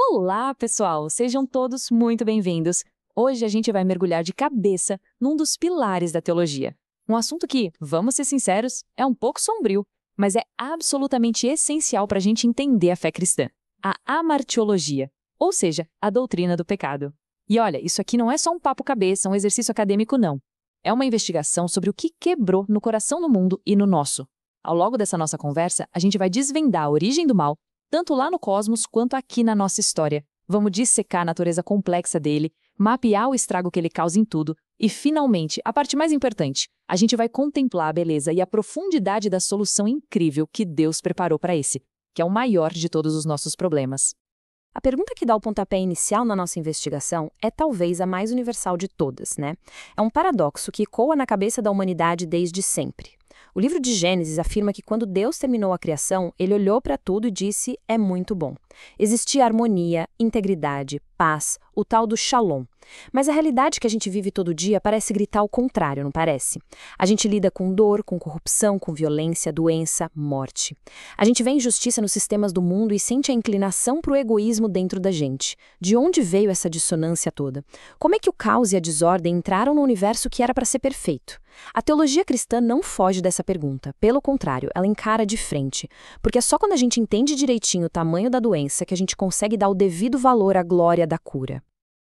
Olá, pessoal! Sejam todos muito bem-vindos. Hoje a gente vai mergulhar de cabeça num dos pilares da teologia. Um assunto que, vamos ser sinceros, é um pouco sombrio, mas é absolutamente essencial para a gente entender a fé cristã. A amartiologia, ou seja, a doutrina do pecado. E olha, isso aqui não é só um papo-cabeça, um exercício acadêmico, não. É uma investigação sobre o que quebrou no coração do mundo e no nosso. Ao longo dessa nossa conversa, a gente vai desvendar a origem do mal, tanto lá no cosmos quanto aqui na nossa história. Vamos dissecar a natureza complexa dele, mapear o estrago que ele causa em tudo e, finalmente, a parte mais importante, a gente vai contemplar a beleza e a profundidade da solução incrível que Deus preparou para esse, que é o maior de todos os nossos problemas. A pergunta que dá o pontapé inicial na nossa investigação é talvez a mais universal de todas, né? É um paradoxo que ecoa na cabeça da humanidade desde sempre. O livro de Gênesis afirma que quando Deus terminou a criação, ele olhou para tudo e disse, é muito bom. Existia harmonia, integridade, paz, o tal do shalom. Mas a realidade que a gente vive todo dia parece gritar o contrário, não parece? A gente lida com dor, com corrupção, com violência, doença, morte. A gente vê injustiça nos sistemas do mundo e sente a inclinação para o egoísmo dentro da gente. De onde veio essa dissonância toda? Como é que o caos e a desordem entraram no universo que era para ser perfeito? A teologia cristã não foge dessa pergunta. Pelo contrário, ela encara de frente. Porque é só quando a gente entende direitinho o tamanho da doença que a gente consegue dar o devido valor à glória da cura.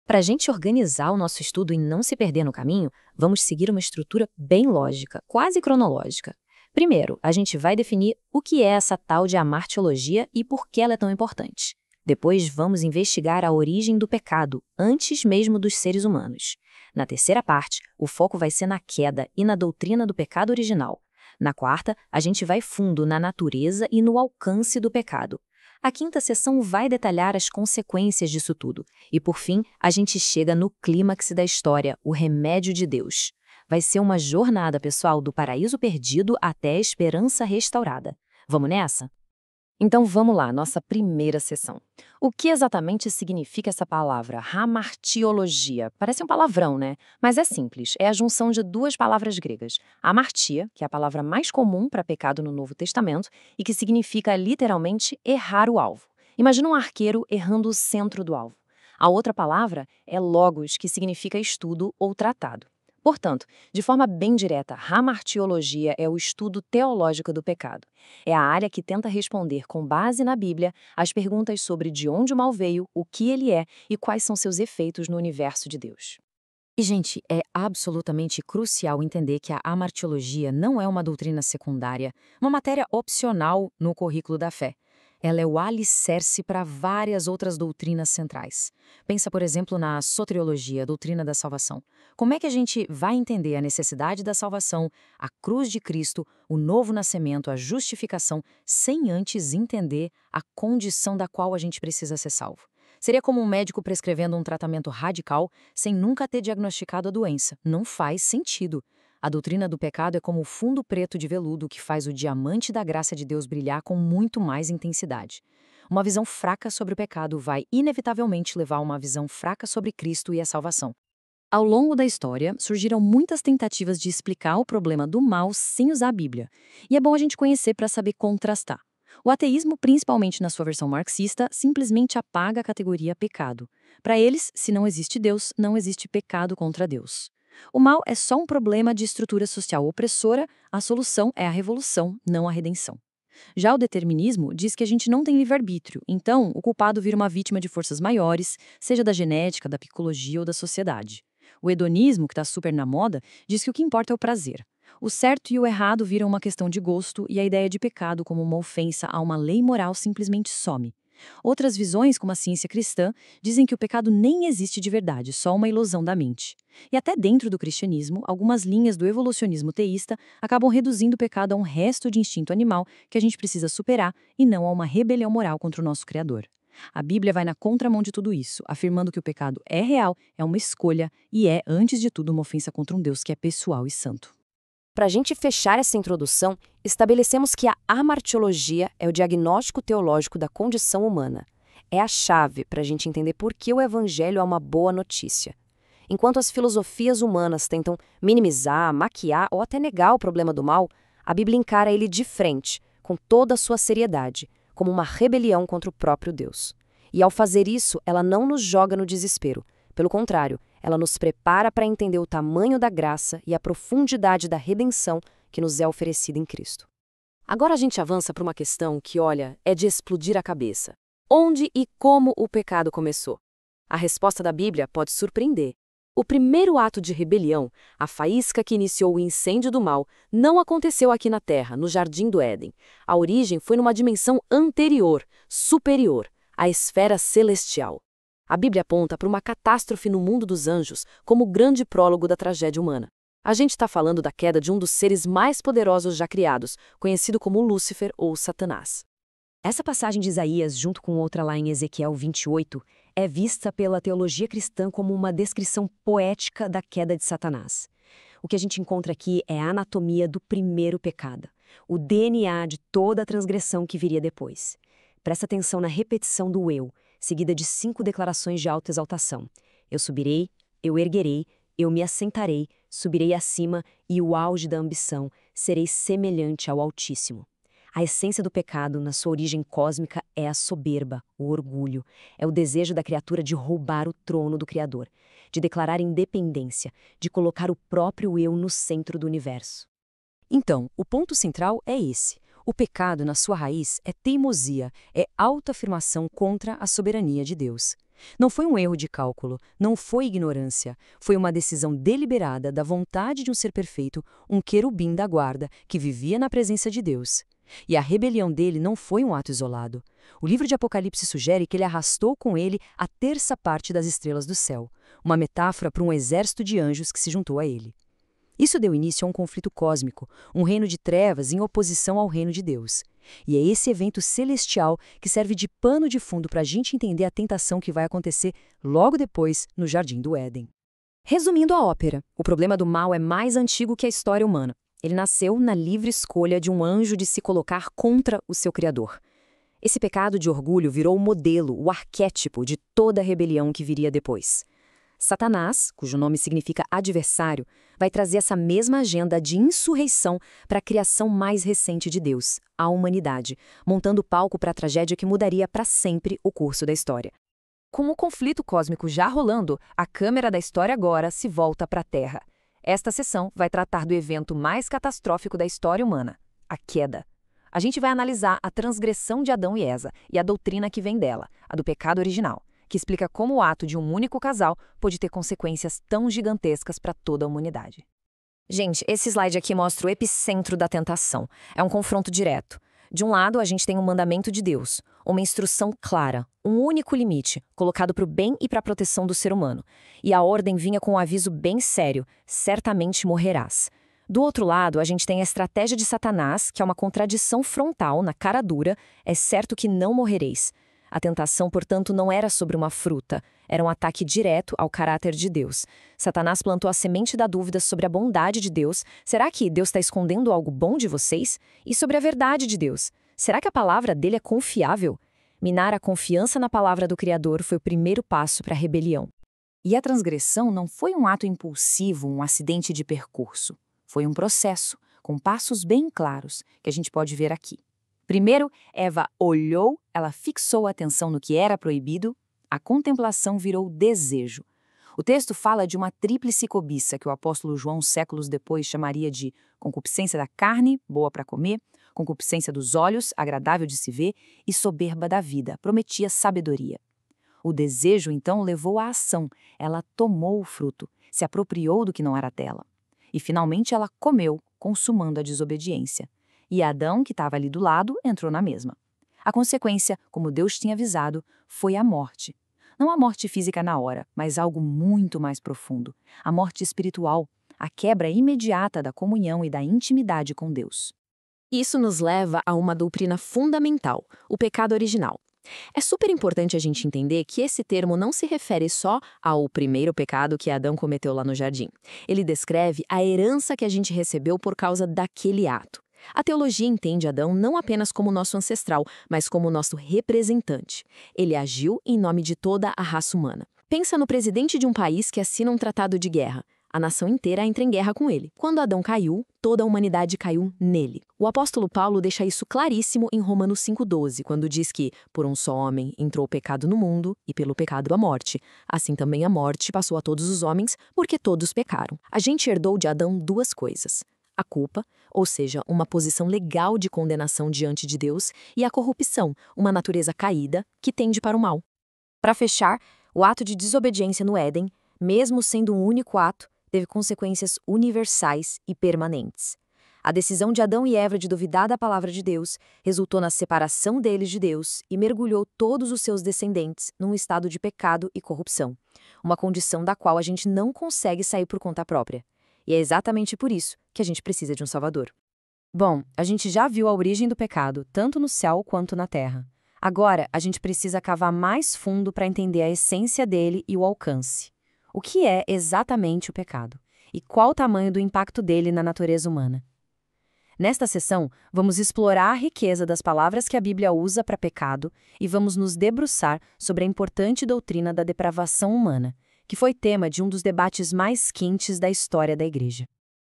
Para a gente organizar o nosso estudo e não se perder no caminho, vamos seguir uma estrutura bem lógica, quase cronológica. Primeiro, a gente vai definir o que é essa tal de amartiologia e por que ela é tão importante. Depois, vamos investigar a origem do pecado, antes mesmo dos seres humanos. Na terceira parte, o foco vai ser na queda e na doutrina do pecado original. Na quarta, a gente vai fundo na natureza e no alcance do pecado. A quinta sessão vai detalhar as consequências disso tudo. E, por fim, a gente chega no clímax da história, o remédio de Deus. Vai ser uma jornada, pessoal, do paraíso perdido até a esperança restaurada. Vamos nessa? Então vamos lá, nossa primeira sessão. O que exatamente significa essa palavra, hamartiologia? Parece um palavrão, né? Mas é simples, é a junção de duas palavras gregas. Hamartia, que é a palavra mais comum para pecado no Novo Testamento e que significa literalmente errar o alvo. Imagina um arqueiro errando o centro do alvo. A outra palavra é logos, que significa estudo ou tratado. Portanto, de forma bem direta, hamartiologia é o estudo teológico do pecado. É a área que tenta responder, com base na Bíblia, as perguntas sobre de onde o mal veio, o que ele é e quais são seus efeitos no universo de Deus. E, gente, é absolutamente crucial entender que a amartiologia não é uma doutrina secundária, uma matéria opcional no currículo da fé. Ela é o alicerce para várias outras doutrinas centrais. Pensa, por exemplo, na soteriologia, a doutrina da salvação. Como é que a gente vai entender a necessidade da salvação, a cruz de Cristo, o novo nascimento, a justificação, sem antes entender a condição da qual a gente precisa ser salvo? Seria como um médico prescrevendo um tratamento radical sem nunca ter diagnosticado a doença. Não faz sentido. A doutrina do pecado é como o fundo preto de veludo que faz o diamante da graça de Deus brilhar com muito mais intensidade. Uma visão fraca sobre o pecado vai inevitavelmente levar a uma visão fraca sobre Cristo e a salvação. Ao longo da história, surgiram muitas tentativas de explicar o problema do mal sem usar a Bíblia. E é bom a gente conhecer para saber contrastar. O ateísmo, principalmente na sua versão marxista, simplesmente apaga a categoria pecado. Para eles, se não existe Deus, não existe pecado contra Deus. O mal é só um problema de estrutura social opressora, a solução é a revolução, não a redenção. Já o determinismo diz que a gente não tem livre-arbítrio, então o culpado vira uma vítima de forças maiores, seja da genética, da psicologia ou da sociedade. O hedonismo, que está super na moda, diz que o que importa é o prazer. O certo e o errado viram uma questão de gosto e a ideia de pecado como uma ofensa a uma lei moral simplesmente some. Outras visões, como a ciência cristã, dizem que o pecado nem existe de verdade, só uma ilusão da mente. E até dentro do cristianismo, algumas linhas do evolucionismo teísta acabam reduzindo o pecado a um resto de instinto animal que a gente precisa superar e não a uma rebelião moral contra o nosso Criador. A Bíblia vai na contramão de tudo isso, afirmando que o pecado é real, é uma escolha e é, antes de tudo, uma ofensa contra um Deus que é pessoal e santo. Para a gente fechar essa introdução, estabelecemos que a amartiologia é o diagnóstico teológico da condição humana. É a chave para a gente entender por que o Evangelho é uma boa notícia. Enquanto as filosofias humanas tentam minimizar, maquiar ou até negar o problema do mal, a Bíblia encara ele de frente, com toda a sua seriedade, como uma rebelião contra o próprio Deus. E ao fazer isso, ela não nos joga no desespero. Pelo contrário, ela nos prepara para entender o tamanho da graça e a profundidade da redenção que nos é oferecida em Cristo. Agora a gente avança para uma questão que, olha, é de explodir a cabeça. Onde e como o pecado começou? A resposta da Bíblia pode surpreender. O primeiro ato de rebelião, a faísca que iniciou o incêndio do mal, não aconteceu aqui na Terra, no Jardim do Éden. A origem foi numa dimensão anterior, superior, a esfera celestial. A Bíblia aponta para uma catástrofe no mundo dos anjos como o grande prólogo da tragédia humana. A gente está falando da queda de um dos seres mais poderosos já criados, conhecido como Lúcifer ou Satanás. Essa passagem de Isaías, junto com outra lá em Ezequiel 28, é vista pela teologia cristã como uma descrição poética da queda de Satanás. O que a gente encontra aqui é a anatomia do primeiro pecado, o DNA de toda a transgressão que viria depois. Presta atenção na repetição do eu, seguida de 5 declarações de autoexaltação. Eu subirei, eu erguerei, eu me assentarei, subirei acima e o auge da ambição, serei semelhante ao Altíssimo. A essência do pecado, na sua origem cósmica, é a soberba, o orgulho. É o desejo da criatura de roubar o trono do Criador, de declarar independência, de colocar o próprio eu no centro do universo. Então, o ponto central é esse. O pecado, na sua raiz, é teimosia, é autoafirmação contra a soberania de Deus. Não foi um erro de cálculo, não foi ignorância, foi uma decisão deliberada da vontade de um ser perfeito, um querubim da guarda, que vivia na presença de Deus. E a rebelião dele não foi um ato isolado. O livro de Apocalipse sugere que ele arrastou com ele a terça parte das estrelas do céu, uma metáfora para um exército de anjos que se juntou a ele. Isso deu início a um conflito cósmico, um reino de trevas em oposição ao reino de Deus. E é esse evento celestial que serve de pano de fundo para a gente entender a tentação que vai acontecer logo depois no Jardim do Éden. Resumindo a ópera, o problema do mal é mais antigo que a história humana. Ele nasceu na livre escolha de um anjo de se colocar contra o seu Criador. Esse pecado de orgulho virou o modelo, o arquétipo de toda a rebelião que viria depois. Satanás, cujo nome significa adversário, vai trazer essa mesma agenda de insurreição para a criação mais recente de Deus, a humanidade, montando o palco para a tragédia que mudaria para sempre o curso da história. Com o conflito cósmico já rolando, a câmera da história agora se volta para a Terra. Esta sessão vai tratar do evento mais catastrófico da história humana, a queda. A gente vai analisar a transgressão de Adão e Eva e a doutrina que vem dela, a do pecado original, que explica como o ato de um único casal pode ter consequências tão gigantescas para toda a humanidade. Gente, esse slide aqui mostra o epicentro da tentação. É um confronto direto. De um lado, a gente tem um mandamento de Deus, uma instrução clara, um único limite, colocado para o bem e para a proteção do ser humano. E a ordem vinha com um aviso bem sério: certamente morrerás. Do outro lado, a gente tem a estratégia de Satanás, que é uma contradição frontal, na cara dura: é certo que não morrereis. A tentação, portanto, não era sobre uma fruta, era um ataque direto ao caráter de Deus. Satanás plantou a semente da dúvida sobre a bondade de Deus. Será que Deus está escondendo algo bom de vocês? E sobre a verdade de Deus. Será que a palavra dele é confiável? Minar a confiança na palavra do Criador foi o primeiro passo para a rebelião. E a transgressão não foi um ato impulsivo, um acidente de percurso. Foi um processo, com passos bem claros, que a gente pode ver aqui. Primeiro, Eva olhou, ela fixou a atenção no que era proibido, a contemplação virou desejo. O texto fala de uma tríplice cobiça que o apóstolo João, séculos depois, chamaria de concupiscência da carne, boa para comer, concupiscência dos olhos, agradável de se ver, e soberba da vida, prometia sabedoria. O desejo, então, levou à ação, ela tomou o fruto, se apropriou do que não era dela. E, finalmente, ela comeu, consumando a desobediência. E Adão, que estava ali do lado, entrou na mesma. A consequência, como Deus tinha avisado, foi a morte. Não a morte física na hora, mas algo muito mais profundo. A morte espiritual, a quebra imediata da comunhão e da intimidade com Deus. Isso nos leva a uma doutrina fundamental, o pecado original. É super importante a gente entender que esse termo não se refere só ao primeiro pecado que Adão cometeu lá no jardim. Ele descreve a herança que a gente recebeu por causa daquele ato. A teologia entende Adão não apenas como nosso ancestral, mas como nosso representante. Ele agiu em nome de toda a raça humana. Pensa no presidente de um país que assina um tratado de guerra. A nação inteira entra em guerra com ele. Quando Adão caiu, toda a humanidade caiu nele. O apóstolo Paulo deixa isso claríssimo em Romanos 5,12, quando diz que, por um só homem entrou o pecado no mundo, e pelo pecado a morte. Assim também a morte passou a todos os homens, porque todos pecaram. A gente herdou de Adão duas coisas: a culpa, ou seja, uma posição legal de condenação diante de Deus, e a corrupção, uma natureza caída que tende para o mal. Para fechar, o ato de desobediência no Éden, mesmo sendo um único ato, teve consequências universais e permanentes. A decisão de Adão e Eva de duvidar da palavra de Deus resultou na separação deles de Deus e mergulhou todos os seus descendentes num estado de pecado e corrupção, uma condição da qual a gente não consegue sair por conta própria. E é exatamente por isso que a gente precisa de um Salvador. Bom, a gente já viu a origem do pecado, tanto no céu quanto na terra. Agora, a gente precisa cavar mais fundo para entender a essência dele e o alcance. O que é exatamente o pecado? E qual o tamanho do impacto dele na natureza humana? Nesta sessão, vamos explorar a riqueza das palavras que a Bíblia usa para pecado e vamos nos debruçar sobre a importante doutrina da depravação humana, que foi tema de um dos debates mais quentes da história da Igreja.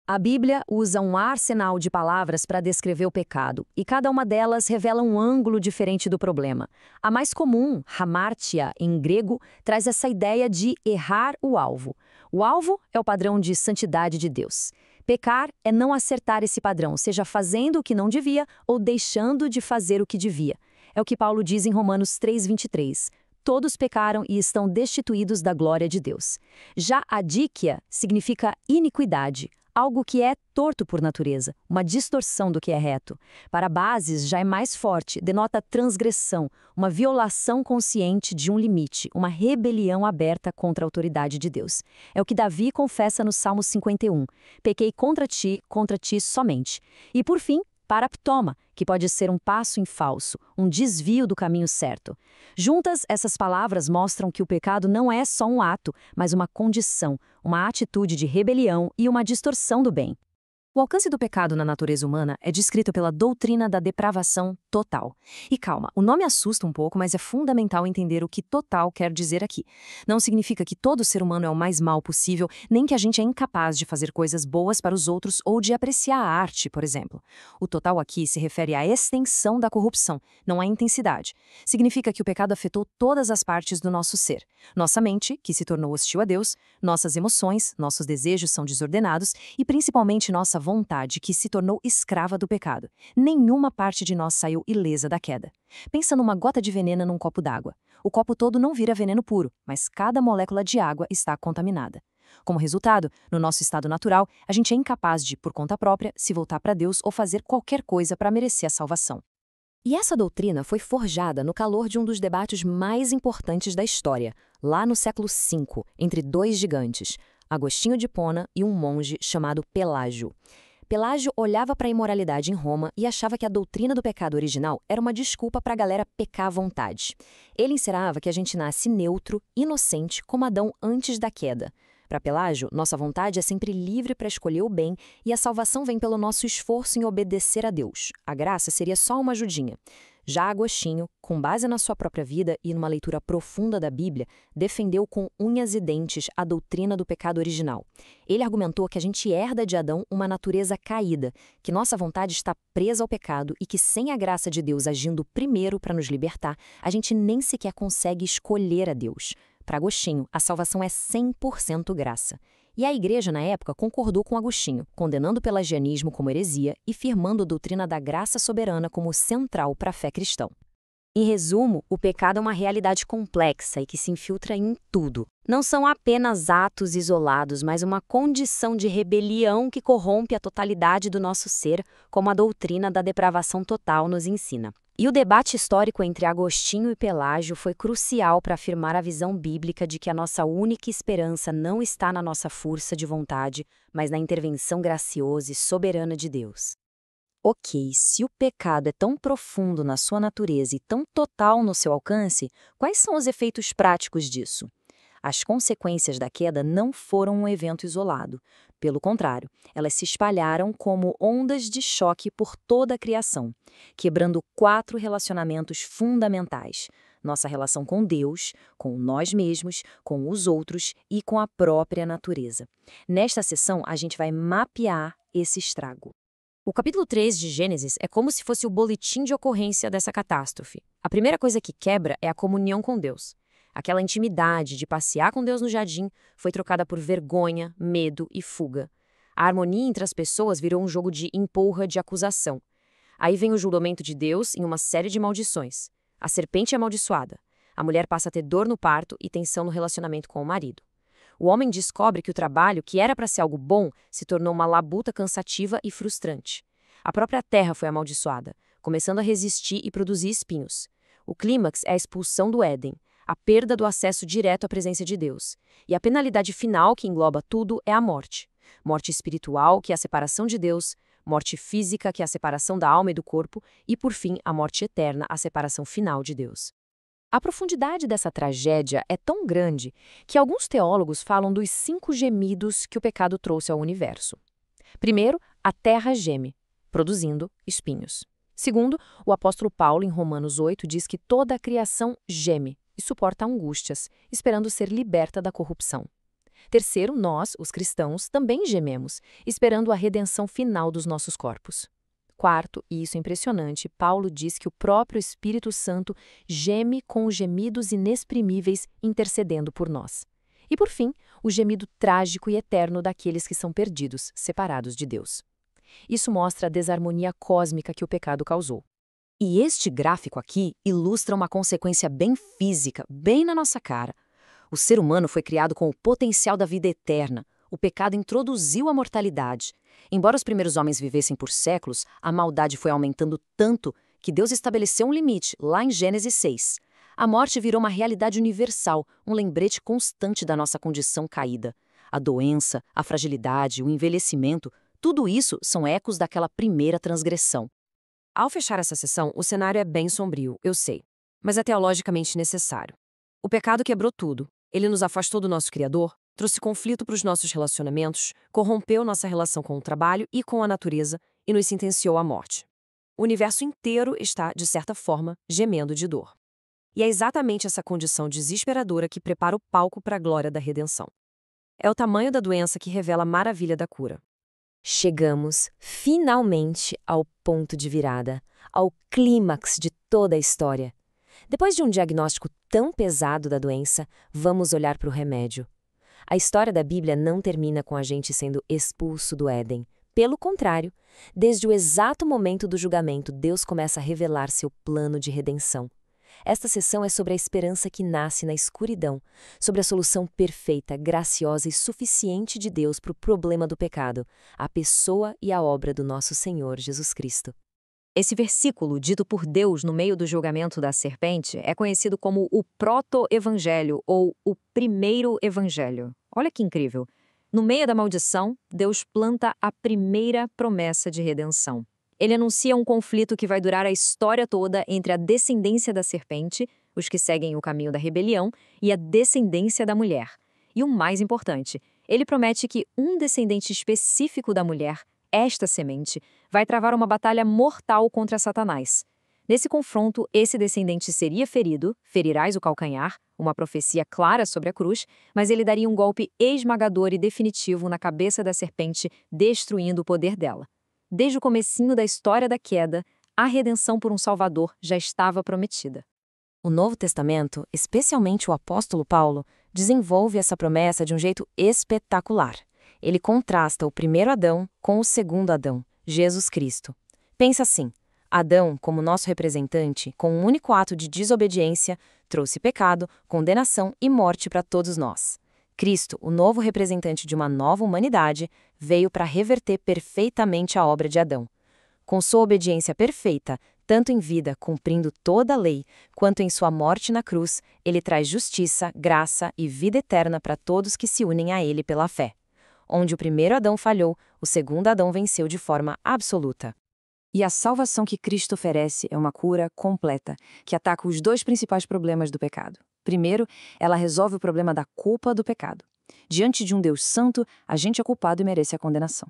A Bíblia usa um arsenal de palavras para descrever o pecado, e cada uma delas revela um ângulo diferente do problema. A mais comum, hamartia, em grego, traz essa ideia de errar o alvo. O alvo é o padrão de santidade de Deus. Pecar é não acertar esse padrão, seja fazendo o que não devia ou deixando de fazer o que devia. É o que Paulo diz em Romanos 3:23. Todos pecaram e estão destituídos da glória de Deus. Já adíquia significa iniquidade, algo que é torto por natureza, uma distorção do que é reto. Para bases já é mais forte, denota transgressão, uma violação consciente de um limite, uma rebelião aberta contra a autoridade de Deus. É o que Davi confessa no Salmo 51. Pequei contra ti somente. E por fim, paraptoma, que pode ser um passo em falso, um desvio do caminho certo. Juntas, essas palavras mostram que o pecado não é só um ato, mas uma condição, uma atitude de rebelião e uma distorção do bem. O alcance do pecado na natureza humana é descrito pela doutrina da depravação total. E calma, o nome assusta um pouco, mas é fundamental entender o que total quer dizer aqui. Não significa que todo ser humano é o mais mal possível, nem que a gente é incapaz de fazer coisas boas para os outros ou de apreciar a arte, por exemplo. O total aqui se refere à extensão da corrupção, não à intensidade. Significa que o pecado afetou todas as partes do nosso ser. Nossa mente, que se tornou hostil a Deus, nossas emoções, nossos desejos são desordenados e principalmente nossa vontade, que se tornou escrava do pecado. Nenhuma parte de nós saiu ilesa da queda. Pensa numa gota de veneno num copo d'água. O copo todo não vira veneno puro, mas cada molécula de água está contaminada. Como resultado, no nosso estado natural, a gente é incapaz de, por conta própria, se voltar para Deus ou fazer qualquer coisa para merecer a salvação. E essa doutrina foi forjada no calor de um dos debates mais importantes da história, lá no século V, entre dois gigantes, Agostinho de Hipona e um monge chamado Pelágio. Pelágio olhava para a imoralidade em Roma e achava que a doutrina do pecado original era uma desculpa para a galera pecar à vontade. Ele ensinava que a gente nasce neutro, inocente, como Adão antes da queda. Para Pelágio, nossa vontade é sempre livre para escolher o bem e a salvação vem pelo nosso esforço em obedecer a Deus. A graça seria só uma ajudinha. Já Agostinho, com base na sua própria vida e numa leitura profunda da Bíblia, defendeu com unhas e dentes a doutrina do pecado original. Ele argumentou que a gente herda de Adão uma natureza caída, que nossa vontade está presa ao pecado e que sem a graça de Deus agindo primeiro para nos libertar, a gente nem sequer consegue escolher a Deus. Para Agostinho, a salvação é 100% graça. E a Igreja, na época, concordou com Agostinho, condenando o pelagianismo como heresia e firmando a doutrina da graça soberana como central para a fé cristã. Em resumo, o pecado é uma realidade complexa e que se infiltra em tudo. Não são apenas atos isolados, mas uma condição de rebelião que corrompe a totalidade do nosso ser, como a doutrina da depravação total nos ensina. E o debate histórico entre Agostinho e Pelágio foi crucial para afirmar a visão bíblica de que a nossa única esperança não está na nossa força de vontade, mas na intervenção graciosa e soberana de Deus. Ok, se o pecado é tão profundo na sua natureza e tão total no seu alcance, quais são os efeitos práticos disso? As consequências da queda não foram um evento isolado. Pelo contrário, elas se espalharam como ondas de choque por toda a criação, quebrando 4 relacionamentos fundamentais: nossa relação com Deus, com nós mesmos, com os outros e com a própria natureza. Nesta sessão, a gente vai mapear esse estrago. O capítulo 3 de Gênesis é como se fosse o boletim de ocorrência dessa catástrofe. A primeira coisa que quebra é a comunhão com Deus. Aquela intimidade de passear com Deus no jardim foi trocada por vergonha, medo e fuga. A harmonia entre as pessoas virou um jogo de empurra, de acusação. Aí vem o julgamento de Deus em uma série de maldições. A serpente é amaldiçoada. A mulher passa a ter dor no parto e tensão no relacionamento com o marido. O homem descobre que o trabalho, que era para ser algo bom, se tornou uma labuta cansativa e frustrante. A própria terra foi amaldiçoada, começando a resistir e produzir espinhos. O clímax é a expulsão do Éden, a perda do acesso direto à presença de Deus. E a penalidade final, que engloba tudo, é a morte. Morte espiritual, que é a separação de Deus, morte física, que é a separação da alma e do corpo, e, por fim, a morte eterna, a separação final de Deus. A profundidade dessa tragédia é tão grande que alguns teólogos falam dos 5 gemidos que o pecado trouxe ao universo. Primeiro, a terra geme, produzindo espinhos. Segundo, o apóstolo Paulo, em Romanos 8, diz que toda a criação geme e suporta angústias, esperando ser liberta da corrupção. Terceiro, nós, os cristãos, também gememos, esperando a redenção final dos nossos corpos. Quarto, e isso é impressionante, Paulo diz que o próprio Espírito Santo geme com gemidos inexprimíveis intercedendo por nós. E por fim, o gemido trágico e eterno daqueles que são perdidos, separados de Deus. Isso mostra a desarmonia cósmica que o pecado causou. E este gráfico aqui ilustra uma consequência bem física, bem na nossa cara. O ser humano foi criado com o potencial da vida eterna. O pecado introduziu a mortalidade. Embora os primeiros homens vivessem por séculos, a maldade foi aumentando tanto que Deus estabeleceu um limite, lá em Gênesis 6. A morte virou uma realidade universal, um lembrete constante da nossa condição caída. A doença, a fragilidade, o envelhecimento, tudo isso são ecos daquela primeira transgressão. Ao fechar essa sessão, o cenário é bem sombrio, eu sei, mas é teologicamente necessário. O pecado quebrou tudo. Ele nos afastou do nosso Criador, trouxe conflito para os nossos relacionamentos, corrompeu nossa relação com o trabalho e com a natureza e nos sentenciou à morte. O universo inteiro está, de certa forma, gemendo de dor. E é exatamente essa condição desesperadora que prepara o palco para a glória da redenção. É o tamanho da doença que revela a maravilha da cura. Chegamos, finalmente, ao ponto de virada, ao clímax de toda a história. Depois de um diagnóstico tão pesado da doença, vamos olhar para o remédio. A história da Bíblia não termina com a gente sendo expulso do Éden. Pelo contrário, desde o exato momento do julgamento, Deus começa a revelar seu plano de redenção. Esta sessão é sobre a esperança que nasce na escuridão, sobre a solução perfeita, graciosa e suficiente de Deus para o problema do pecado, a pessoa e a obra do nosso Senhor Jesus Cristo. Esse versículo, dito por Deus no meio do julgamento da serpente, é conhecido como o proto-evangelho ou o primeiro evangelho. Olha que incrível! No meio da maldição, Deus planta a primeira promessa de redenção. Ele anuncia um conflito que vai durar a história toda entre a descendência da serpente, os que seguem o caminho da rebelião, e a descendência da mulher. E o mais importante, ele promete que um descendente específico da mulher, esta semente, vai travar uma batalha mortal contra Satanás. Nesse confronto, esse descendente seria ferido, ferirás o calcanhar, uma profecia clara sobre a cruz, mas ele daria um golpe esmagador e definitivo na cabeça da serpente, destruindo o poder dela. Desde o comecinho da história da queda, a redenção por um Salvador já estava prometida. O Novo Testamento, especialmente o apóstolo Paulo, desenvolve essa promessa de um jeito espetacular. Ele contrasta o primeiro Adão com o segundo Adão, Jesus Cristo. Pensa assim, Adão, como nosso representante, com um único ato de desobediência, trouxe pecado, condenação e morte para todos nós. Cristo, o novo representante de uma nova humanidade, veio para reverter perfeitamente a obra de Adão. Com sua obediência perfeita, tanto em vida, cumprindo toda a lei, quanto em sua morte na cruz, ele traz justiça, graça e vida eterna para todos que se unem a ele pela fé. Onde o primeiro Adão falhou, o segundo Adão venceu de forma absoluta. E a salvação que Cristo oferece é uma cura completa, que ataca os 2 principais problemas do pecado. Primeiro, ela resolve o problema da culpa do pecado. Diante de um Deus santo, a gente é culpado e merece a condenação.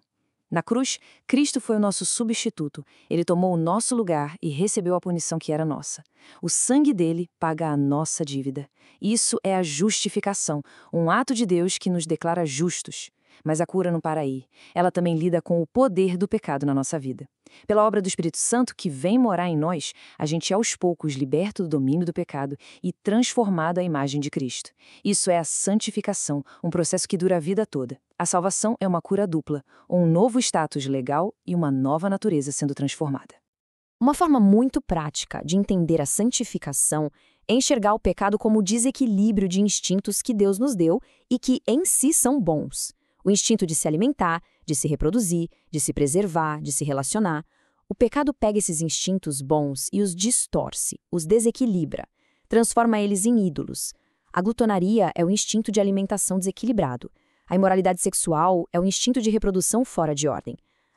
Na cruz, Cristo foi o nosso substituto. Ele tomou o nosso lugar e recebeu a punição que era nossa. O sangue dele paga a nossa dívida. Isso é a justificação, um ato de Deus que nos declara justos. Mas a cura não para aí. Ela também lida com o poder do pecado na nossa vida. Pela obra do Espírito Santo que vem morar em nós, a gente é aos poucos liberto do domínio do pecado e transformado à imagem de Cristo. Isso é a santificação, um processo que dura a vida toda. A salvação é uma cura dupla, um novo status legal e uma nova natureza sendo transformada. Uma forma muito prática de entender a santificação é enxergar o pecado como o desequilíbrio de instintos que Deus nos deu e que, em si, são bons. O instinto de se alimentar, de se reproduzir, de se preservar, de se relacionar. O pecado pega esses instintos bons e os distorce, os desequilibra, transforma eles em ídolos. A glutonaria é o instinto de alimentação desequilibrado. A imoralidade sexual é o instinto de reprodução fora de ordem.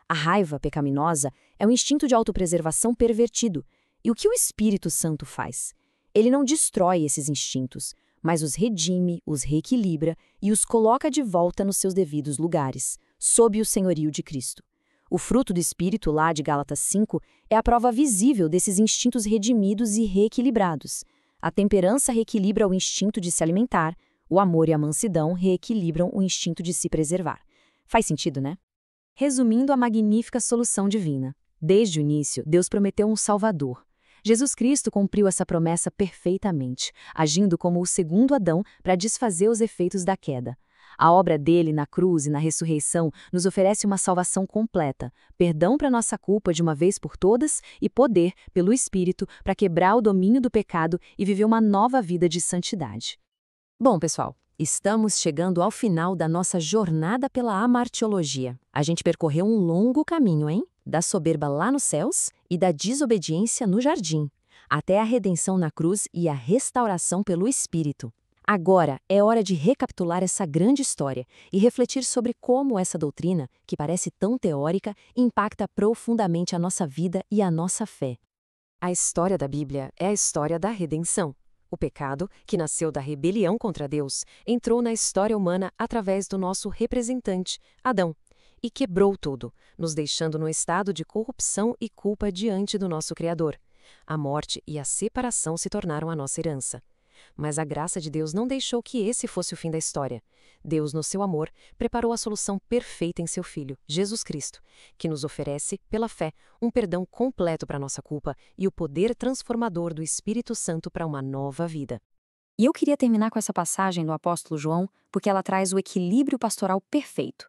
A raiva pecaminosa é o instinto de autopreservação pervertido. E o que o Espírito Santo faz? Ele não destrói esses instintos, mas os redime, os reequilibra e os coloca de volta nos seus devidos lugares, sob o senhorio de Cristo. O fruto do Espírito, lá de Gálatas 5, é a prova visível desses instintos redimidos e reequilibrados. A temperança reequilibra o instinto de se alimentar, o amor e a mansidão reequilibram o instinto de se preservar. Faz sentido, né? Resumindo a magnífica solução divina. Desde o início, Deus prometeu um Salvador. Jesus Cristo cumpriu essa promessa perfeitamente, agindo como o segundo Adão para desfazer os efeitos da queda. A obra dele na cruz e na ressurreição nos oferece uma salvação completa, perdão para nossa culpa de uma vez por todas e poder, pelo Espírito, para quebrar o domínio do pecado e viver uma nova vida de santidade. Bom, pessoal, estamos chegando ao final da nossa jornada pela amartiologia. A gente percorreu um longo caminho, hein? Da soberba lá nos céus e da desobediência no jardim, até a redenção na cruz e a restauração pelo Espírito. Agora é hora de recapitular essa grande história e refletir sobre como essa doutrina, que parece tão teórica, impacta profundamente a nossa vida e a nossa fé. A história da Bíblia é a história da redenção. O pecado, que nasceu da rebelião contra Deus, entrou na história humana através do nosso representante, Adão, e quebrou tudo, nos deixando num estado de corrupção e culpa diante do nosso Criador. A morte e a separação se tornaram a nossa herança. Mas a graça de Deus não deixou que esse fosse o fim da história. Deus, no seu amor, preparou a solução perfeita em seu Filho, Jesus Cristo, que nos oferece, pela fé, um perdão completo para nossa culpa e o poder transformador do Espírito Santo para uma nova vida. E eu queria terminar com essa passagem do apóstolo João, porque ela traz o equilíbrio pastoral perfeito.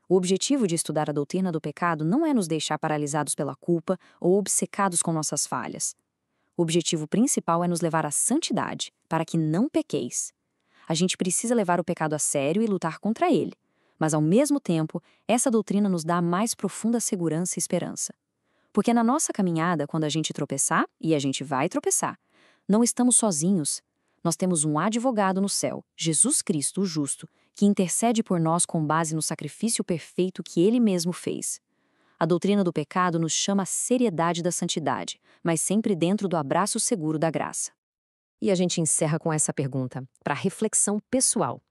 O objetivo de estudar a doutrina do pecado não é nos deixar paralisados pela culpa ou obcecados com nossas falhas. O objetivo principal é nos levar à santidade, para que não pequeis. A gente precisa levar o pecado a sério e lutar contra ele, mas ao mesmo tempo, essa doutrina nos dá a mais profunda segurança e esperança. Porque na nossa caminhada, quando a gente tropeçar, e a gente vai tropeçar, não estamos sozinhos. Nós temos um advogado no céu, Jesus Cristo, o justo, que intercede por nós com base no sacrifício perfeito que ele mesmo fez. A doutrina do pecado nos chama à seriedade da santidade, mas sempre dentro do abraço seguro da graça. E a gente encerra com essa pergunta, para reflexão pessoal.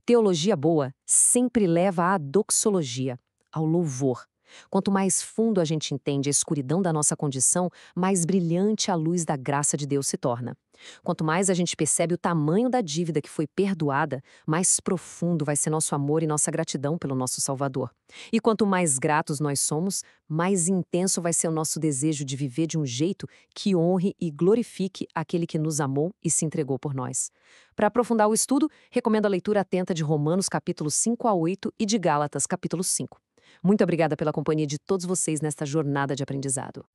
Teologia boa sempre leva à doxologia, ao louvor. Quanto mais fundo a gente entende a escuridão da nossa condição, mais brilhante a luz da graça de Deus se torna. Quanto mais a gente percebe o tamanho da dívida que foi perdoada, mais profundo vai ser nosso amor e nossa gratidão pelo nosso Salvador. E quanto mais gratos nós somos, mais intenso vai ser o nosso desejo de viver de um jeito que honre e glorifique aquele que nos amou e se entregou por nós. Para aprofundar o estudo, recomendo a leitura atenta de Romanos capítulos 5 a 8 e de Gálatas capítulo 5. Muito obrigada pela companhia de todos vocês nesta jornada de aprendizado.